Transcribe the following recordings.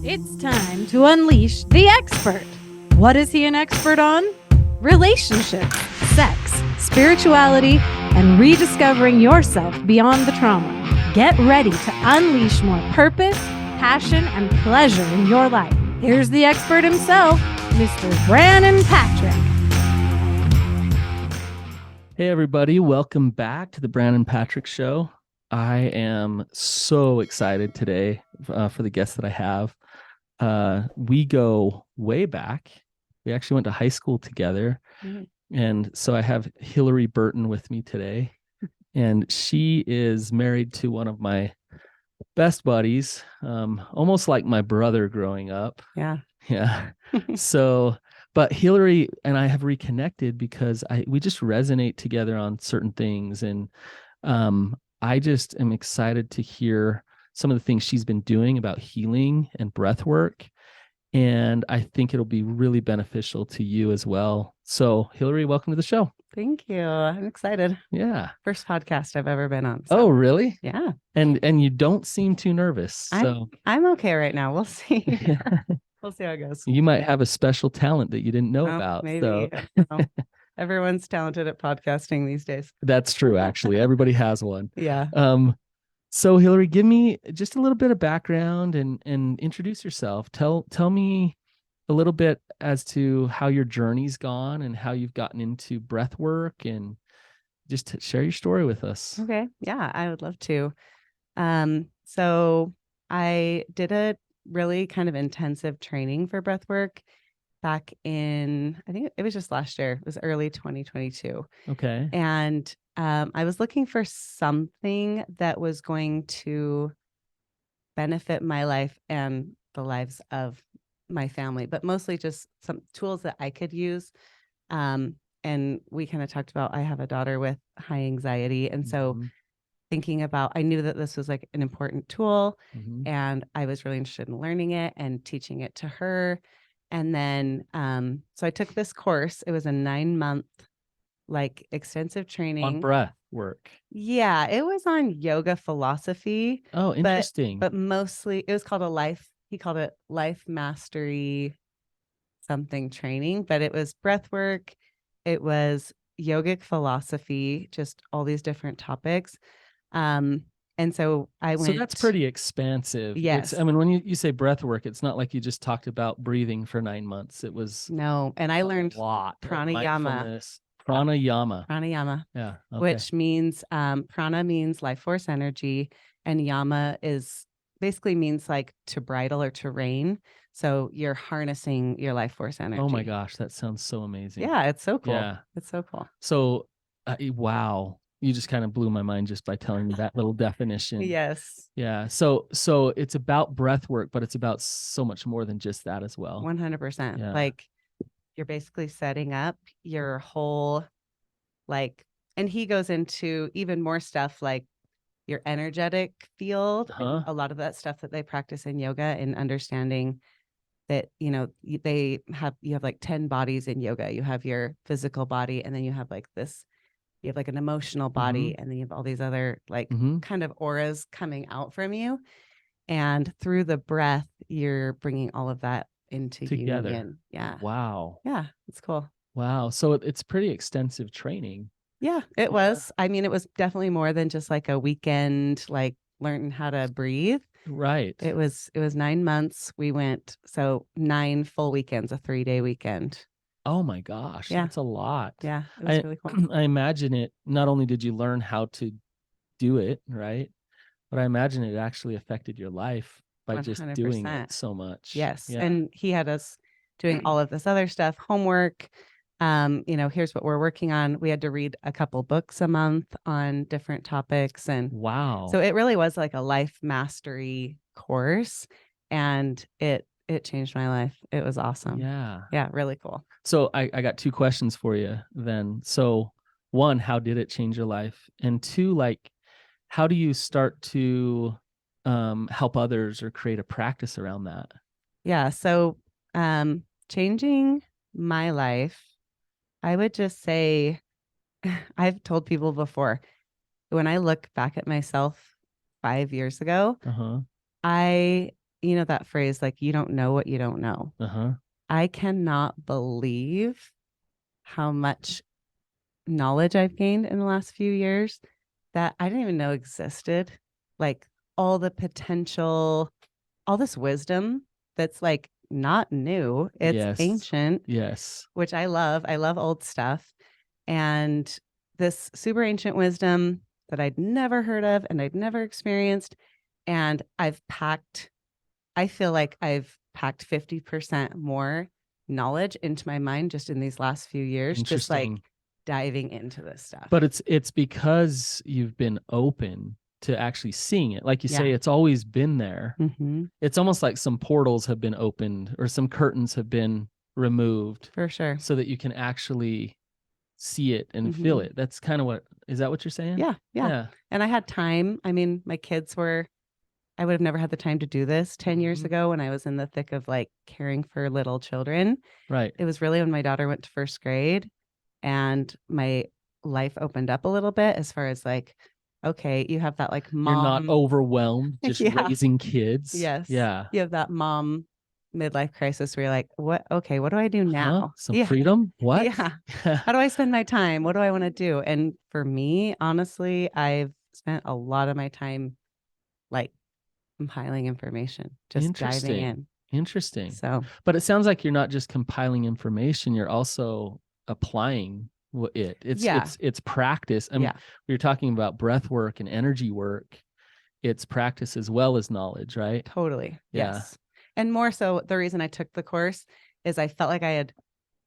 It's time to unleash the expert. What is he an expert on? Relationships, sex, spirituality, and rediscovering yourself beyond the trauma. Get ready to unleash more purpose, passion, and pleasure in your life. Here's the expert himself, Mr. Brannon Patrick. Hey, everybody. Welcome back to the Brannon Patrick Show. I am so excited today for the guest that I have. We go way back. We actually went to high school together. And so I have Hillary Burton with me today. And she is married to one of my best buddies, almost like my brother growing up. Yeah. So, but Hillary and I have reconnected because we just resonate together on certain things. And I just am excited to hear some of the things she's been doing about healing and breath work. And I think it'll be really beneficial to you as well. So, Hillary, welcome to the show. Thank you. I'm excited. Yeah. First podcast I've ever been on. So. Oh, really? Yeah. And you don't seem too nervous. So I'm okay right now. We'll see. We'll see how it goes. You might have a special talent that you didn't know about. Maybe. So. Everyone's talented at podcasting these days. That's true, actually. Everybody has one. Yeah. So Hillary, give me just a little bit of background and introduce yourself. Tell me a little bit as to how your journey's gone and how you've gotten into breath work, and just share your story with us. Okay. Yeah, I would love to. So I did a really kind of intensive training for breath work back in, I think it was just last year. It was early 2022. Okay. And I was looking for something that was going to benefit my life and the lives of my family, but mostly just some tools that I could use. And we kind of talked about, I have a daughter with high anxiety. And so thinking about, I knew that this was like an important tool, and I was really interested in learning it and teaching it to her. And then, so I took this course. It was a 9-month, like, extensive training on breath work. Yeah, it was on yoga philosophy. Oh, interesting. But mostly it was called he called it life mastery something training, but it was breath work. It was yogic philosophy, just all these different topics. And so I went. So that's pretty expansive. Yes. I mean, when you say breath work, it's not like you just talked about breathing for 9 months. It was no. And I learned a lot. pranayama. Pranayama. Yeah. Okay. Which means prana means life force energy, and yama is basically means like to bridle or to rein. So you're harnessing your life force energy. Oh my gosh, that sounds so amazing. Yeah, it's so cool. Yeah. It's so cool. So, wow. You just kind of blew my mind just by telling me that little definition. Yes. Yeah. So it's about breath work, but it's about so much more than just that as well. 100%. Yeah. Like, you're basically setting up your whole, like, and he goes into even more stuff like your energetic field, and a lot of that stuff that they practice in yoga, and understanding that, you have like 10 bodies in yoga. You have your physical body, and then you have like an emotional body, and then you have all these other like kind of auras coming out from you. And through the breath, you're bringing all of that into together. Union. Yeah. Wow. Yeah. It's cool. Wow. So it's pretty extensive training. Yeah, it was. I mean, it was definitely more than just like a weekend, like learning how to breathe. Right. It was 9 months. We went, so 9 full weekends, a 3-day weekend. Oh my gosh. Yeah. That's a lot. Yeah. It was really cool. I imagine it, not only did you learn how to do it, right? But I imagine it actually affected your life by 100%. Just doing it so much. Yes. Yeah. And he had us doing all of this other stuff, homework. Here's what we're working on. We had to read a couple books a month on different topics. And wow. So it really was like a life mastery course, and it changed my life. It was awesome. Yeah. Yeah. Really cool. So I got 2 questions for you then. So 1, how did it change your life? And 2, like, how do you start to help others or create a practice around that? Yeah. So changing my life, I would just say, I've told people before, when I look back at myself 5 years ago, I you know, that phrase, like, you don't know what you don't know. Uh-huh. I cannot believe how much knowledge I've gained in the last few years that I didn't even know existed. Like all the potential, all this wisdom that's like not new, it's Yes. ancient, Yes. which I love. I love old stuff. And this super ancient wisdom that I'd never heard of and I'd never experienced. And I feel like I've packed 50% more knowledge into my mind just in these last few years, just like Interesting. diving into this stuff. But it's because you've been open to actually seeing it. Like you say, Yeah. it's always been there. Mm-hmm. It's almost like some portals have been opened or some curtains have been removed For sure. so that you can actually see it and feel Mhm. it. That's kind of what, is that what you're saying? Yeah. Yeah. Yeah. And I had time. I mean, I would have never had the time to do this 10 years Mhm. ago when I was in the thick of like caring for little children. Right. It was really when my daughter went to first grade and my life opened up a little bit as far as like, okay, you have that like You're not mom. overwhelmed just Yeah. raising kids. Yes. Yeah. You have that mom midlife crisis where you're like, what? Okay, what do I do Huh? now? Some Yeah. freedom? What? Yeah. How do I spend my time? What do I want to do? And for me, honestly, I've spent a lot of my time like compiling information, just diving Interesting. in. Interesting. So, But it sounds like you're not just compiling information, you're also applying it. yeah. It's practice. I mean, Yeah, we were talking about breath work and energy work. It's practice as well as knowledge, right? totally. Yeah. Yes. And more so, the reason I took the course is I felt like I had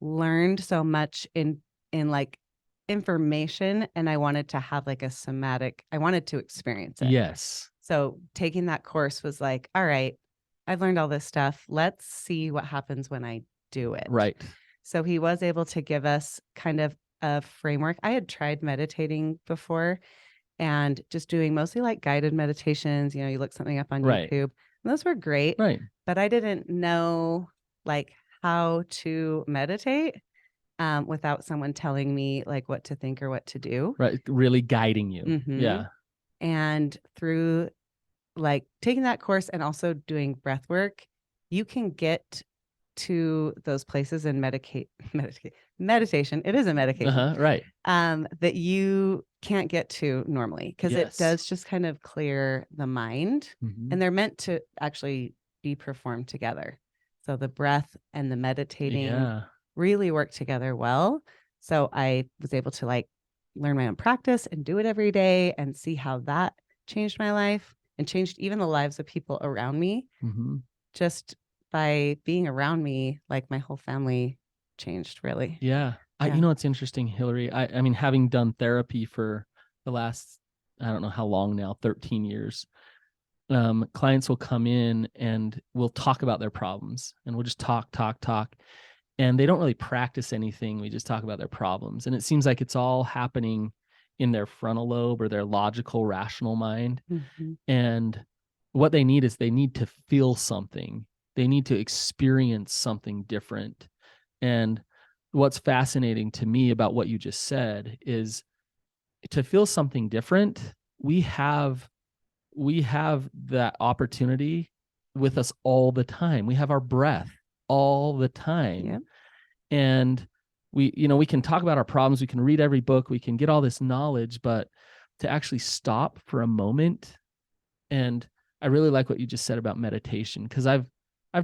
learned so much in like information and I wanted to have like a somatic, I wanted to experience it. Yes. So taking that course was like, all right, I've learned all this stuff. Let's see what happens when I do it. Right. So he was able to give us kind of a framework. I had tried meditating before and just doing mostly like guided meditations. You know, you look something up on Right. YouTube. And those were great, Right. but I didn't know like how to meditate without someone telling me like what to think or what to do. Right. Really guiding you. Mhm. Yeah. And through like taking that course and also doing breath work, you can get to those places in meditation. It is a medication Uh-huh. Right. that you can't get to normally because it Yes. does just kind of clear the mind. Mhm. And they're meant to actually be performed together. So the breath and the meditating Yeah. really work together well. So I was able to like learn my own practice and do it every day and see how that changed my life and changed even the lives of people around me Mhm. just by being around me. Like my whole family changed really. Yeah. Yeah. You know, it's interesting, Hillary. I mean, having done therapy for the last, I don't know how long now, 13 years, clients will come in and we'll talk about their problems and we'll just talk. And they don't really practice anything. We just talk about their problems. And it seems like it's all happening in their frontal lobe or their logical, rational mind. Mhm. And what they need is they need to feel something. They need to experience something different. And what's fascinating to me about what you just said is to feel something different, we have that opportunity with us all the time. We have our breath all the time. Yep. And we can talk about our problems, we can read every book, we can get all this knowledge, but to actually stop for a moment. And I really like what you just said about meditation, because I've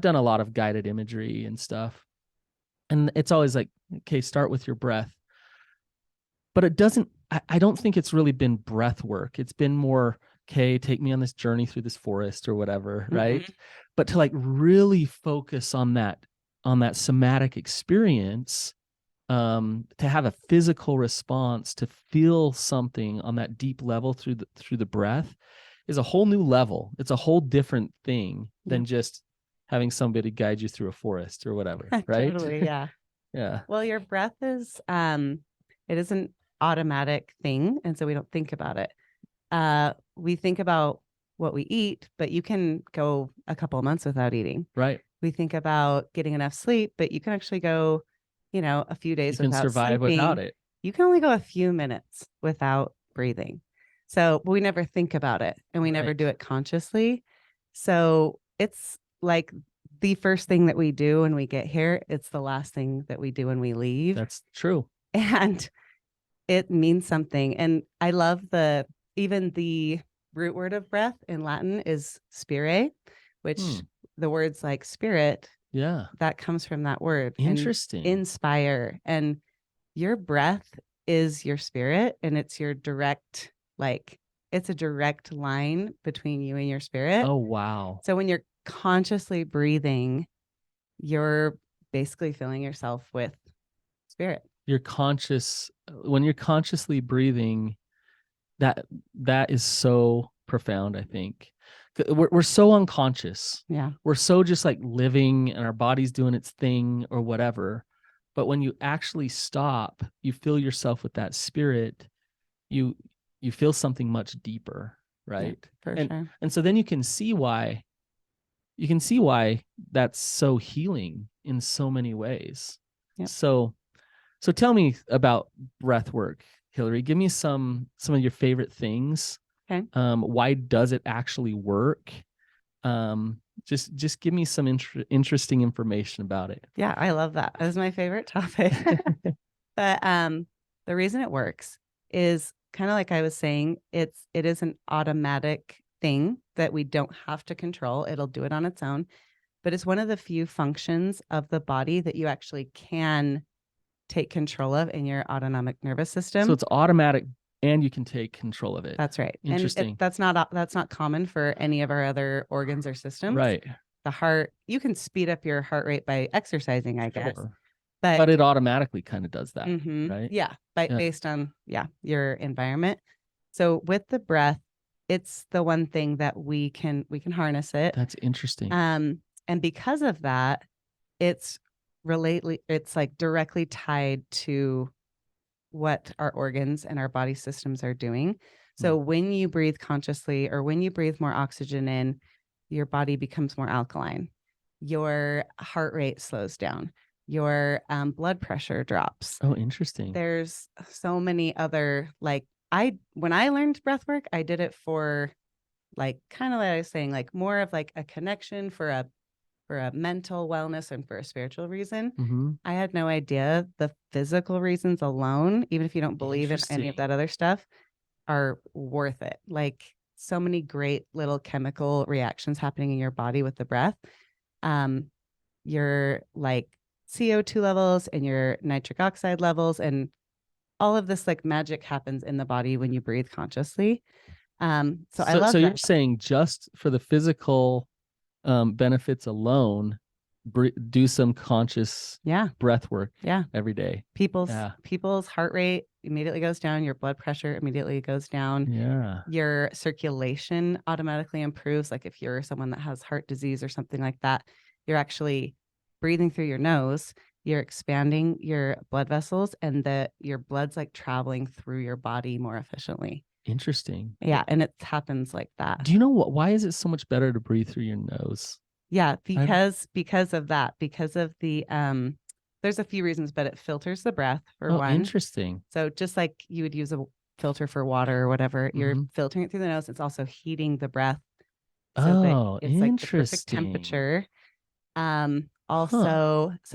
done a lot of guided imagery and stuff. And it's always like, okay, start with your breath. But it doesn't, I don't think it's really been breath work. It's been more, okay, take me on this journey through this forest or whatever, right? Mhm. But to like really focus on that somatic experience, to have a physical response, to feel something on that deep level through the breath is a whole new level. It's a whole different thing than just having somebody guide you through a forest or whatever, right? Totally. Yeah. Yeah. Well, your breath is it is an automatic thing, and so we don't think about it. We think about what we eat, but you can go a couple of months without eating. Right. We think about getting enough sleep, but you can actually go, a few You days can without survive sleeping. without it. You can only go a few minutes without breathing. So we never think about it and we never Right. do it consciously. So it's like the first thing that we do when we get here. It's the last thing that we do when we leave. That's true. And it means something. And I love even the root word of breath in Latin is spire, which the words like spirit, Yeah. that comes from that word. Interesting. And inspire. And your breath is your spirit, and it's your direct, it's a direct line between you and your spirit. Oh, wow. So when you're consciously breathing, you're basically filling yourself with spirit. When you're consciously breathing, that is so profound, I think. We're so unconscious. Yeah. We're so just like living and our body's doing its thing or whatever. But when you actually stop, you fill yourself with that spirit, you feel something much deeper, right? Yeah, for sure. And so then you can see why that's so healing in so many ways. Yep. So tell me about breath work, Hillary. Give me some of your favorite things. Okay. Why does it actually work? Just give me some interesting information about it. Yeah, I love that. That is my favorite topic. But the reason it works is kind of like I was saying, it is an automatic thing that we don't have to control. It'll do it on its own. But it's one of the few functions of the body that you actually can take control of in your autonomic nervous system. So it's automatic and you can take control of it. That's right. Interesting. And that's not common for any of our other organs or systems. Right. The heart, you can speed up your heart rate by exercising, I guess. Sure. But But it automatically kind of does that, right? Yeah, based on your environment. So with the breath, it's the one thing that we can harness it. That's interesting. And because of that, it's like directly tied to what our organs and our body systems are doing. So when you breathe consciously, or when you breathe more oxygen in, your body becomes more alkaline. Your heart rate slows down. Your blood pressure drops. Oh, interesting. There's so many other, when I learned breath work, I did it for kind of like I was saying, more of like a connection for a mental wellness and for a spiritual reason. Mm-hmm. I had no idea the physical reasons alone, even if you don't believe in any of that other stuff, are worth it. Like so many great little chemical reactions happening in your body with the breath. Your CO2 levels and your nitric oxide levels, and all of this magic happens in the body when you breathe consciously. I love that. You're saying just for the physical benefits alone, do some conscious breath work every day. People's heart rate immediately goes down. Your blood pressure immediately goes down. Yeah. Your circulation automatically improves. Like if you're someone that has heart disease or something like that, you're actually breathing through your nose. You're expanding your blood vessels, and your blood's traveling through your body more efficiently. Interesting. Yeah, and it happens like that. Do you know why is it so much better to breathe through your nose? Yeah, because of that. Because of the there's a few reasons, but it filters the breath for one. Interesting. So just like you would use a filter for water or whatever, you're filtering it through the nose. It's also heating the breath. So that it's the perfect temperature. So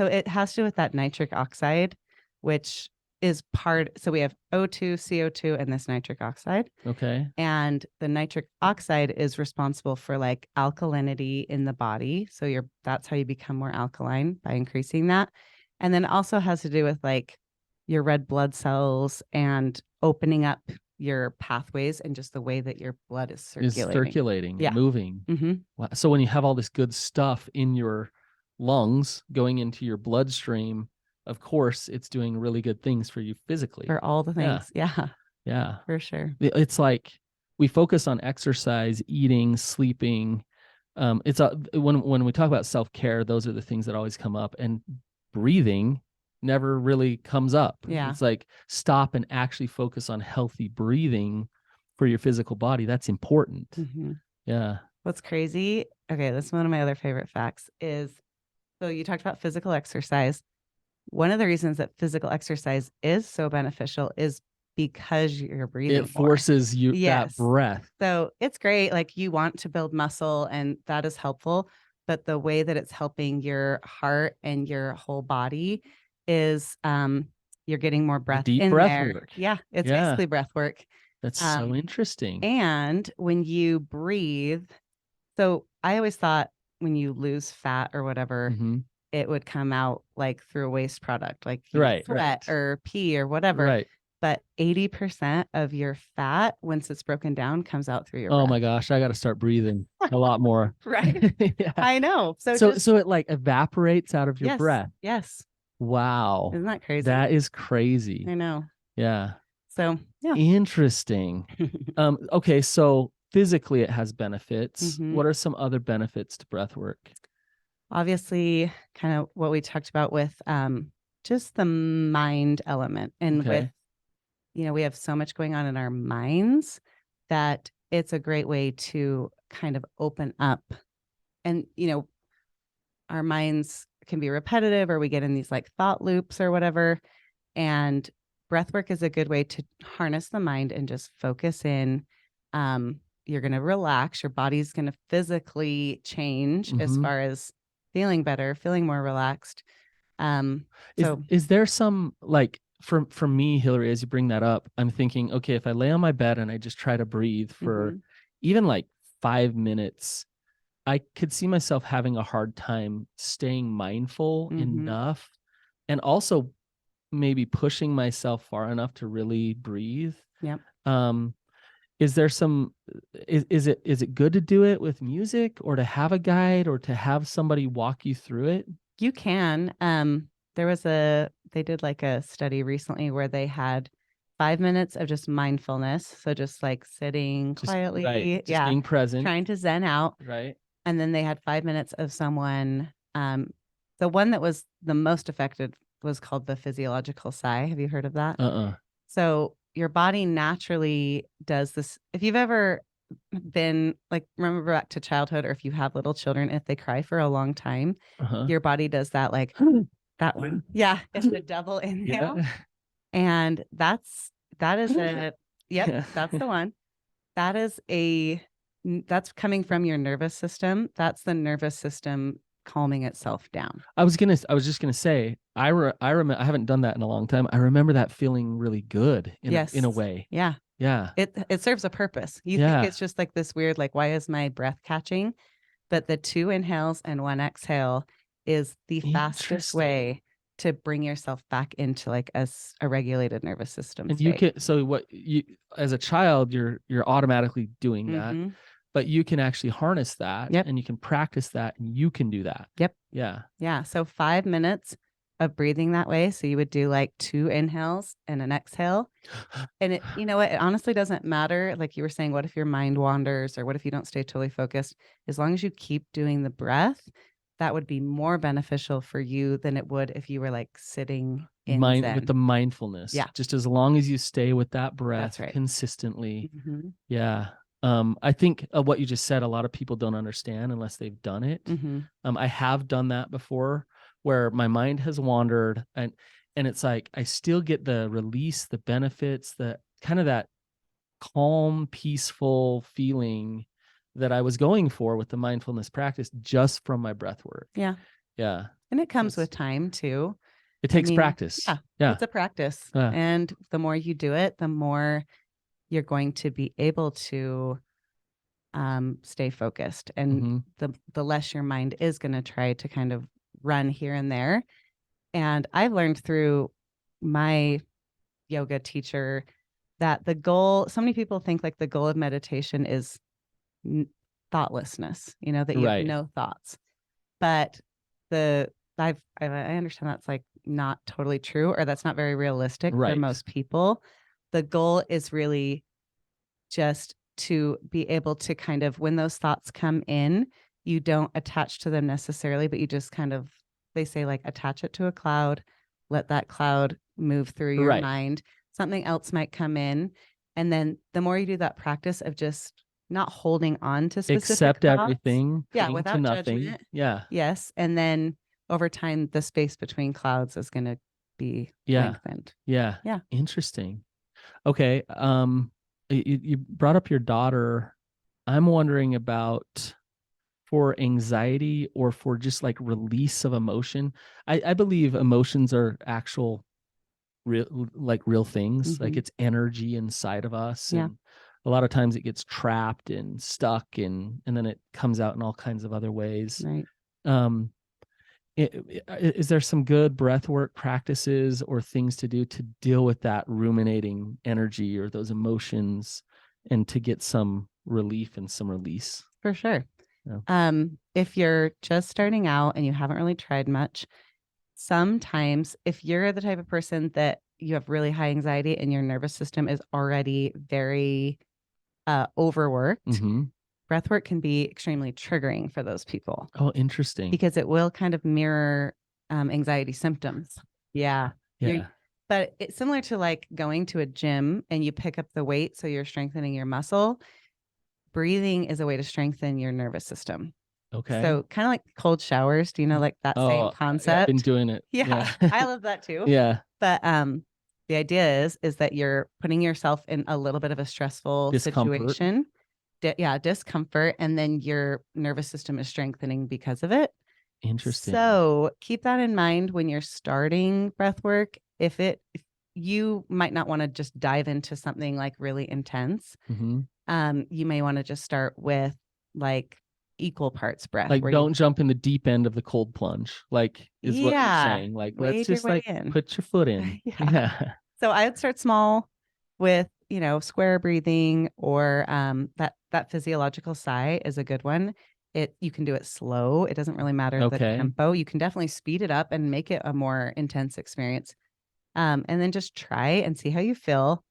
it has to do with that nitric oxide, which is so we have O2, CO2, and this nitric oxide. Okay. And the nitric oxide is responsible for alkalinity in the body. So that's how you become more alkaline, by increasing that. And then it also has to do with your red blood cells and opening up your pathways and just the way that your blood is circulating. Moving. Mm-hmm. Wow. So when you have all this good stuff in your lungs going into your bloodstream, of course, it's doing really good things for you physically. For all the things. Yeah. For sure. It's like we focus on exercise, eating, sleeping. When we talk about self-care, those are the things that always come up, and breathing never really comes up. Yeah. It's like stop and actually focus on healthy breathing for your physical body. That's important. Mm-hmm. Yeah. What's crazy? Okay, this is one of my other favorite facts is, so you talked about physical exercise. One of the reasons that physical exercise is so beneficial is because you're breathing. It forces you that breath. So it's great. You want to build muscle, and that is helpful. but the way that it's helping your heart and your whole body is you're getting more The breath deep in breath there. work. Yeah, it's Yeah. basically breath work. That's so interesting. And when you breathe, so I always thought when you lose fat or whatever, Mhm. it would come out like through a waste product, like you Right, sweat right. or pee or whatever. Right. But 80% of your fat, once it's broken down, comes out through your Oh breath. my gosh, I got to start breathing a lot more. Right. Yeah. I know. So So just so it like evaporates out of your yes, breath. yes. Wow. Isn't that crazy? That is crazy. I know. Yeah. So yeah. Interesting. Okay, so physically it has benefits. Mhm. What are some other benefits to breath work? Obviously, kind of what we talked about with just the mind element, and with Okay. we have so much going on in our minds that it's a great way to kind of open up. And our minds can be repetitive, or we get in these like thought loops or whatever. And breath work is a good way to harness the mind and just focus in. You're going to relax. Your body's going to physically change as Mhm. far as feeling better, feeling more relaxed. So Is there some like for me, Hillary, as you bring that up, I'm thinking, okay, if I lay on my bed and I just try to breathe for mhm, even like 5 minutes, I could see myself having a hard time staying mindful mhm, enough and also maybe pushing myself far enough to really breathe. yep. Um, is there some is it good to do it with music or to have a guide or to have somebody walk you through it? You can. They did like a study recently where they had 5 minutes of just mindfulness. So just like sitting Just right, quietly. just Yeah. being present, Trying to zen out. right? And then they had 5 minutes of someone. The one that was the most affected was called the physiological sigh. Have you heard of that? Uh-uh. So your body naturally does this. If you've ever been like, remember back to childhood, or if you have little children, if they cry for a long time, Uh-huh. your body does that, like that one. Yeah. It's the double inhale. Yeah. And that is a, yep, Yeah. that's the one. That is that's coming from your nervous system. That's the nervous system calming itself down. I was just gonna say, I remember I haven't done that in a long time. I remember that feeling really good in a Yes. way. Yeah. Yeah. It serves a purpose. You think Yeah. it's just like this weird, like, why is my breath catching? But the 2 inhales and 1 exhale is the fastest Interesting. way to bring yourself back into like a regulated nervous system And you state. can so what you as a child, you're automatically doing that, Mhm. but you can actually harness that Yep. and you can practice that and you can do that. Yep. Yeah. Yeah. So 5 minutes of breathing that way. So you would do like 2 inhales and an exhale. And you know what? It honestly doesn't matter. Like you were saying, what if your mind wanders, or what if you don't stay totally focused? As long as you keep doing the breath, that would be more beneficial for you than it would if you were like sitting in Mind with Zen. the mindfulness. Yeah. Just as long as you stay with that breath That's right. consistently. Mhm. Yeah. I think what you just said, a lot of people don't understand unless they've done it. Mhm. I have done that before where my mind has wandered and it's like I still get the release, the benefits, the kind of that calm, peaceful feeling that I was going for with the mindfulness practice just from my breath work. Yeah. Yeah. And it comes It's, with time too. it I takes mean, practice. yeah, Yeah. it's a practice. Yeah. And the more you do it, the more you're going to be able to stay focused, and Mhm. the less your mind is going to try to kind of run here and there. And I've learned through my yoga teacher that the goal, so many people think like the goal of meditation is thoughtlessness, that you have Right. no thoughts. But I understand that's like not totally true, or that's not very realistic for Right. most people. The goal is really just to be able to kind of, when those thoughts come in, you don't attach to them necessarily, but you just kind of, they say like attach it to a cloud, let that cloud move through your Right. mind. Something else might come in. And then the more you do that practice of just not holding on to specific Accept thoughts, everything, yeah, cling to without nothing. judgment. Yeah. Yes. And then over time, the space between clouds is going to be Yeah. lengthened. Yeah. Yeah. Interesting. Okay. You brought up your daughter. I'm wondering about for anxiety or for just like release of emotion. I believe emotions are actual real things. Like Mhm. it's energy inside of us. Yeah. And a lot of times it gets trapped and stuck and then it comes out in all kinds of other ways. Right. Um, is there some good breath work practices or things to do to deal with that ruminating energy or those emotions and to get some relief and some release? For sure. Yeah. If you're just starting out and you haven't really tried much, sometimes if you're the type of person that you have really high anxiety and your nervous system is already very overworked, Mm-hmm. breath work can be extremely triggering for those people Oh, interesting. because it will kind of mirror anxiety symptoms. Yeah. You're, Yeah. but it's similar to like going to a gym and you pick up the weight. So you're strengthening your muscle. Breathing is a way to strengthen your nervous system. Okay. So kind of like cold showers. Do you know like that same Oh, yeah, I've been concept? doing it. Yeah. Yeah. I love that too. Yeah. But the idea is that you're putting yourself in a little bit of a stressful Discomfort. situation. Discomfort, and then your nervous system is strengthening because of it. Interesting. So keep that in mind when you're starting breath work. If you might not want to just dive into something like really intense, Mm-hmm. you may want to just start with like equal parts breath, Like where you don't jump in the deep end of the cold plunge, like is what you're yeah, saying. Like let's wade your just way like in. put your foot in. Yeah. Yeah. So I would start small with, square breathing or that physiological sigh is a good one. You can do it slow. It doesn't really matter the Okay. tempo. You can definitely speed it up and make it a more intense experience. And then just try and see how you feel.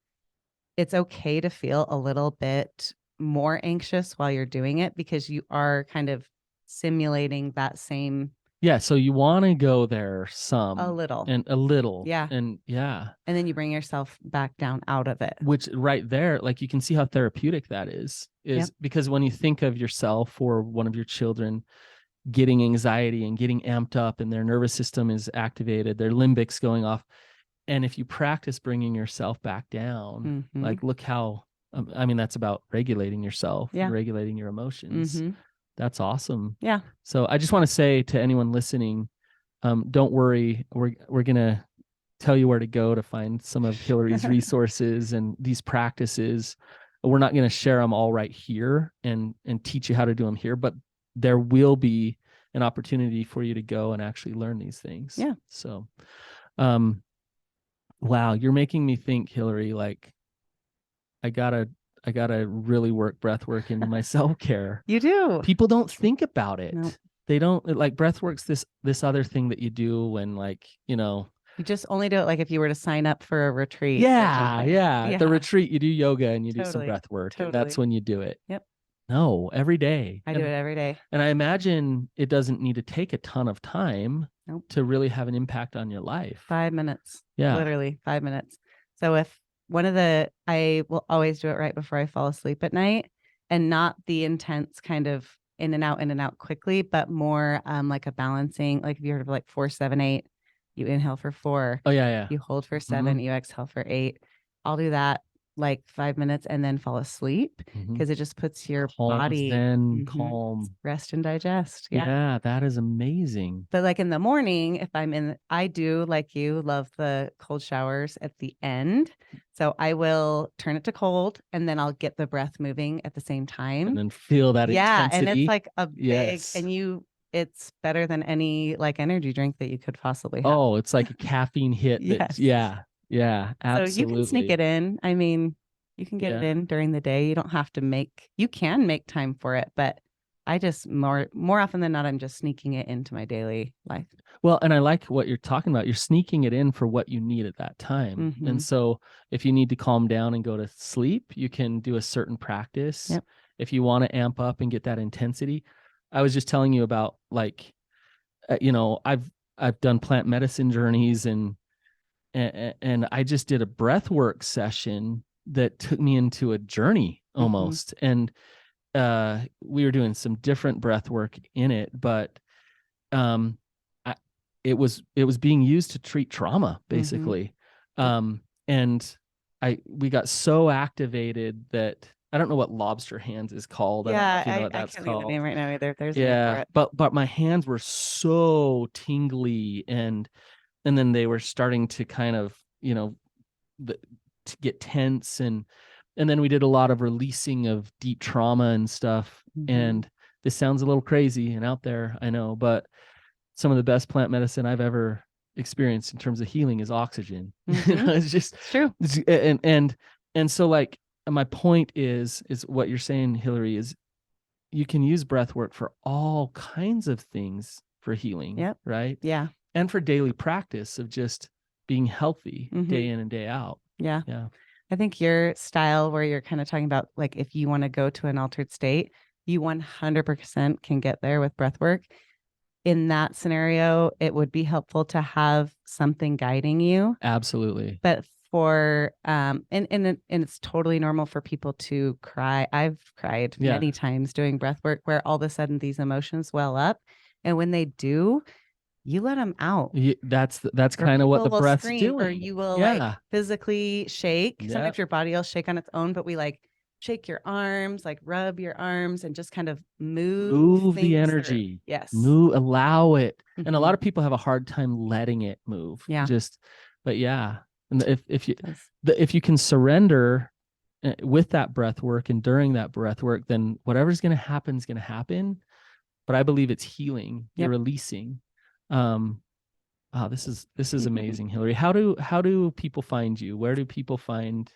It's okay to feel a little bit more anxious while you're doing it because you are kind of simulating that same Yeah. So you want to go there a some little. and a little. Yeah. And yeah. And then you bring yourself back down out of it. Which right there, like you can see how therapeutic that Yep. is because when you think of yourself or one of your children getting anxiety and getting amped up and their nervous system is activated, their limbic's going off. And if you practice bringing yourself back down, Mm-hmm. like look how, I mean, that's about regulating yourself, Yeah. regulating your emotions. Mm-hmm. That's awesome. Yeah. So I just want to say to anyone listening, don't worry. We're going to tell you where to go to find some of Hillary's resources and these practices. We're not going to share them all right here and teach you how to do them here, but there will be an opportunity for you to go and actually learn these things. Yeah. So, wow, you're making me think, Hillary, like I gotta really work breath work into my self-care. You do. People don't think about it. No. They don't like breath work's this other thing that you do when like, You just only do it like if you were to sign up for a retreat. yeah, yeah. Yeah. The retreat, you do yoga and you do some Totally. breath work. And Totally. that's when you do it. Yep. No, every day. I do it every day. And I imagine it doesn't need to take a ton of time Nope. to really have an impact on your life. 5 minutes. Yeah. Literally 5 minutes. So if I will always do it right before I fall asleep at night, and not the intense kind of in and out quickly, but more like a balancing, like if you heard of like 4-7-8, you inhale for 4, Oh yeah, yeah. you hold for 7, you exhale for 8. I'll do that like 5 minutes and then fall asleep because it just puts your Calm, body zen, Mhm. calm. rest and digest. Yeah. Yeah, that is amazing. But like in the morning, if I do like you love the cold showers at the end. So I will turn it to cold and then I'll get the breath moving at the same And time. then feel that Yeah. And intensity. it's like a big, Yes. it's better than any like energy drink that you could possibly have. Oh, it's like a caffeine hit. Yes. Yeah, absolutely. So you can sneak it in. I mean, you can get it in during the day. You don't have to you can make time for it, but I just more often than not, I'm just sneaking it into my daily life. Well, and I like what you're talking about. You're sneaking it in for what you need at that time. Mhm. And so if you need to calm down and go to sleep, you can do a certain practice. Yep. If you want to amp up and get that intensity. I was just telling you about like, I've done plant medicine journeys and I just did a breath work session that took me into a journey almost. And we were doing some different breath work in it, but it was being used to treat trauma basically. And we got so activated that I don't know what lobster hands is called. I don't know Yeah, if you know what I that's can't think of the name called. right now either. There's a name for Yeah, it. but my hands were so tingly, and then they were starting to kind of, the, to get tense, and then we did a lot of releasing of deep trauma and stuff. Mhm. And this sounds a little crazy and out there, I know, but some of the best plant medicine I've ever experienced in terms of healing is oxygen. Mhm. It's just, It's true. and so like my point is what you're saying, Hillary, is you can use breath work for all kinds of things for healing, Yep. right? Yeah. And for daily practice of just being healthy day Mhm. in and day out. Yeah. Yeah. I think your style where you're kind of talking about like if you want to go to an altered state, you 100% can get there with breath work. In that scenario, it would be helpful to have something guiding you. Absolutely. But for and it's totally normal for people to cry. I've cried Yeah. many times doing breath work where all of a sudden these emotions well up. And when they do, you let them out. That's Or kind of what people the will breath's scream, or doing. you will like Yeah. physically shake. Yeah. Sometimes your body will shake on its own, but we like shake your arms, like rub your arms and just kind of move Move the things through. energy. Yes. Allow it. And a lot Mhm. of people have a hard time letting it move. Yeah. But yeah. And Does. if you can surrender with that breath work and during that breath work, then whatever's going to happen is going to happen. But I believe it's healing. You're Yep. releasing. Um, wow, this is amazing, Hillary. How do people find you? Where do people find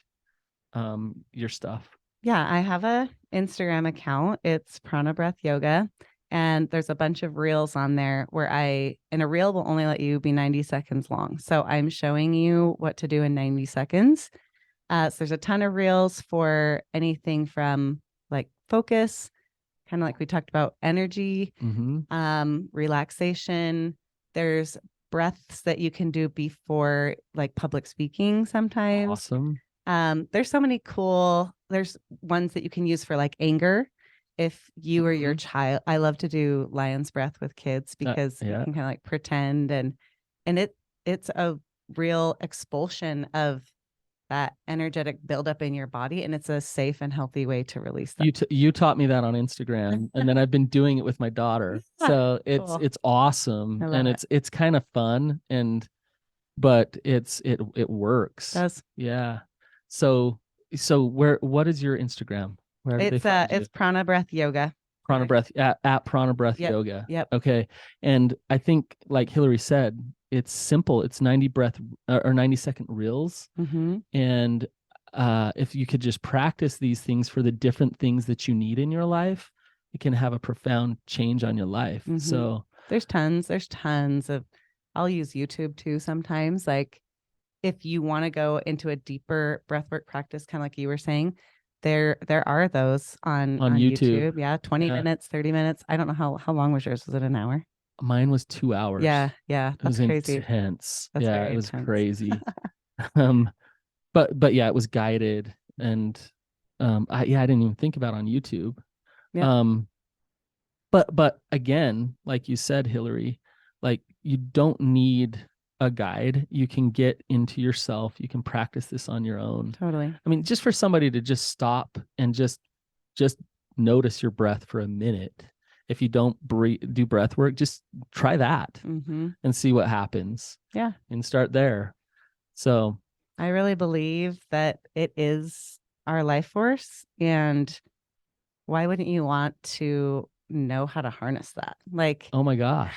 your stuff? Yeah, I have a Instagram account. It's Prana Breath Yoga. And there's a bunch of reels on there where and a reel will only let you be 90 seconds long. So I'm showing you what to do in 90 seconds. So there's a ton of reels for anything from like focus, kind of like we talked about energy, Mm-hmm. relaxation. There's breaths that you can do before like public speaking sometimes. Awesome. There's so many cool, there's ones that you can use for like anger. If you or your Mhm. child, I love to do lion's breath with kids because you Yeah. can kind of like pretend and it's a real expulsion of that energetic buildup in your body, and it's a safe and healthy way to release that. You taught me that on Instagram, and then I've been doing it with my daughter. So Cool. it's awesome, I love and it. it's kind of fun, but it works. Does. Yeah. So what is your Instagram? Where do they find you? It's Prana Breath Yoga. Prana Breath at Prana Breath Yep. Yoga. Yep. Okay. And I think like Hillary said, it's simple. It's 90 breath or 90-second reels. Mm-hmm. And if you could just practice these things for the different things that you need in your life, it can have a profound change on your life. Mm-hmm. So there's tons of, I'll use YouTube too sometimes. Like if you want to go into a deeper breathwork practice, kind of like you were saying, there are those on YouTube. Yeah, 20 minutes, 30 minutes. I don't know how long was yours? Was it an hour? Mine was 2 hours. Yeah, It was that's crazy. intense. That's Yeah, very it was intense. crazy. But yeah, it was guided, and I didn't even think about on YouTube. Yeah. Um, but again, like you said, Hillary, like you don't need a guide. You can get into yourself. You can practice this on your own. Totally. I mean, just for somebody to just stop and just notice your breath for a minute. If you don't do breath work, just try that Mm-hmm. and see what happens. Yeah. And start there. So I really believe that it is our life force. And why wouldn't you want to know how to harness that? Like, oh my gosh.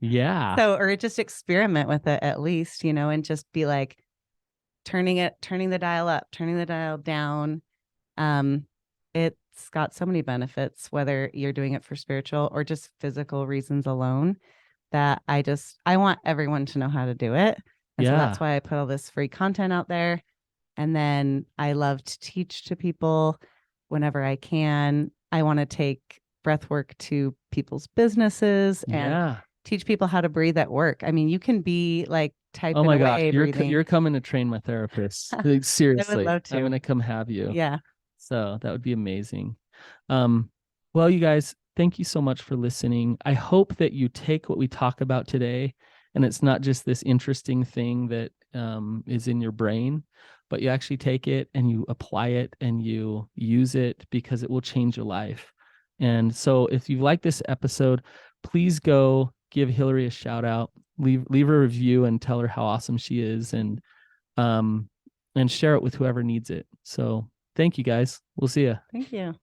Yeah. so, or just experiment with it at least, and just be like turning the dial up, turning the dial down. It's got so many benefits, whether you're doing it for spiritual or just physical reasons alone, that I want everyone to know how to do it. And so that's why I put all this free content out there. And then I love to teach to people whenever I can. I want to take breath work to people's businesses and teach people how to breathe at work. I mean, you can be like typing oh my away gosh, breathing. you're coming to train my therapist. Like, seriously, I would love to. I'm gonna come have you. Yeah. So that would be amazing. Well, you guys, thank you so much for listening. I hope that you take what we talk about today And it's not just this interesting thing that is in your brain, but you actually take it and you apply it and you use it because it will change your life. And so if you like this episode, please go give Hillary a shout out, leave a review and tell her how awesome she is, and share it with whoever needs it. So thank you guys. We'll see you. Thank you.